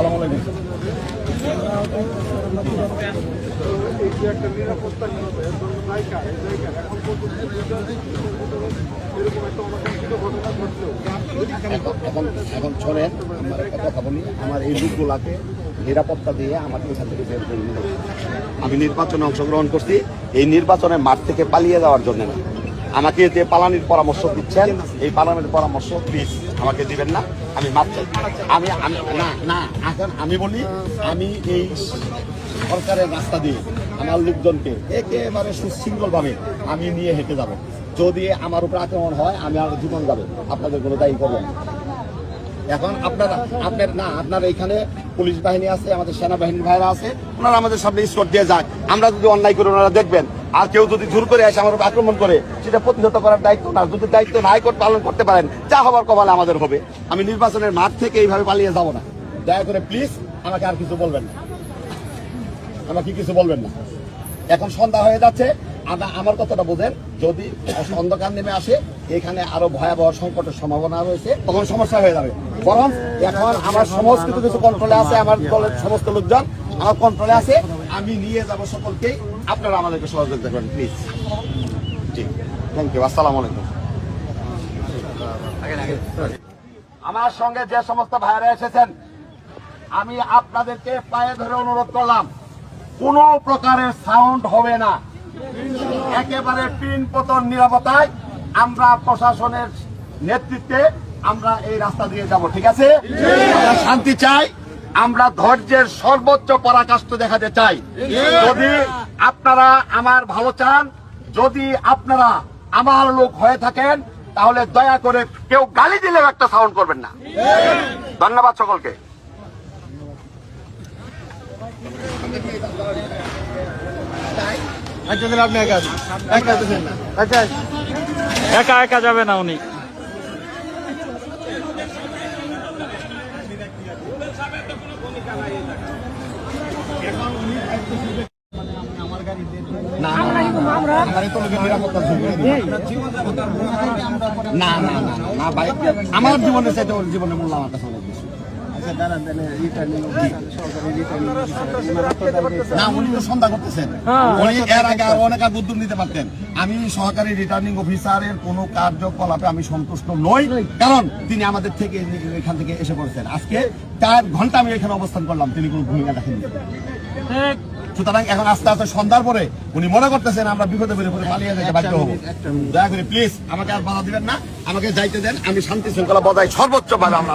আসসালামু আলাইকুম। এখন শোনেন, আমার একটা কথা বলি, আমার এই লোকগুলাকে নিরাপত্তা দিয়ে আমাকে এখান থেকে বের করে নিল। আমি নির্বাচনে অংশগ্রহণ করছি, এই নির্বাচনে মাঠ থেকে পালিয়ে যাওয়ার জন্য না। আমাকে যে পালানির পরামর্শ দিচ্ছেন, এই পালানির পরামর্শ প্লিজ আমাকে দিবেন না। আমি মাপ চাই। আমি না না এখন আমি বলি, আমি এই সরকারের রাস্তা দিয়ে আমার লোকজনকে একেবারে সুশৃঙ্খলভাবে আমি নিয়ে হেঁটে যাব। যদি আমার উপর আক্রমণ হয়, আমি আর জীবন যাবে, আপনাদের কোনো দায়ী করবেন না। এখন আপনার এখানে পুলিশ বাহিনী আছে, আমাদের সেনাবাহিনীর ভাইরা আছে, ওনারা আমাদের সামনে স্কট দিয়ে যায়। আমরা যদি অন্যায় করি ওনারা দেখবেন, আর কেউ যদি জোর করে এসে আমার উপর আক্রমণ করে, সেটা প্রতিহত করার দায়িত্ব না। যদি দায়িত্ব না পালন করতে পারেন, যা হবার কপালে আমাদের হবে। আমি নির্বাচনের মাঠ থেকে এইভাবে পালিয়ে যাব না। দয়া করে প্লিজ আমাকে আর কিছু বলবেন না, আমাকে কিছু বলবেন না। এখন সন্ধ্যা হয়ে যাচ্ছে, আমার কথাটা বোঝেন। যদি অন্ধকার নেমে আসে, এখানে আরো ভয়াবহ সংকটের সম্ভাবনা রয়েছে, তখন সমস্যা হয়ে যাবে। বরং এখন আমার সমস্ত কিছু কন্ট্রোলে আছে, আমার দলের সমস্ত লোকজন আমার কন্ট্রোলে আছে। আমি নিয়ে যাব সকলকেই, আপনারা আমাদেরকে সহযোগিতা করেন প্লিজ। G, thank you. আসসালামু আলাইকুম। আমার সঙ্গে যে সমস্ত ভাইরা এসেছেন, আমি আপনাদেরকে পায়ে ধরে অনুরোধ করলাম, কোনো প্রকারের সাউন্ড হবে না। একেবারে পিন পতন নিরাপত্তায় আমরা প্রশাসনের নেতৃত্বে আমরা এই রাস্তা দিয়ে যাব। ঠিক আছে? আমরা শান্তি চাই, আমরা ধৈর্যের সর্বোচ্চ পরাকাষ্ঠ দেখাতে চাই। যদি আপনারা আমার ভালো চান, যদি আপনারা আমার লোক হয়ে থাকেন, তাহলে দয়া করে কেউ গালি দিলেও একটা সাউন্ড করবেন না। ধন্যবাদ সকলকে। একা একা যাবে না উনি। না না না না ভাই, আমার জীবনের চাইতে ওর জীবনের মূল্য আমার কাছে অনেক বেশি। না, উনি তো সন্ধ্যা করতেছেন, উনি এর আগে আরো অনেক উদ্যোগ নিতে পারতেন। আমি সহকারী রিটার্নিং অফিসারের কোন কার্যকলাপে আমি সন্তুষ্ট নই, কারণ তিনি আমাদের থেকে এখান থেকে এসে পড়েছেন। আজকে 4 ঘন্টা আমি এখানে অবস্থান করলাম, তিনি কোনো ভূমিকা রাখেননি। সুতরাং এখন আস্তে আস্তে সন্ধ্যার পরে উনি মনে করতেছেন আমরা বিপদে পড়ে পালিয়ে যেতে বাধ্য হবো। দয়া করে প্লিজ আমাকে আর বাধা দিবেন না, আমাকে যাইতে দেন। আমি শান্তি শৃঙ্খলা বজায় সর্বোচ্চ ভাবে আমরা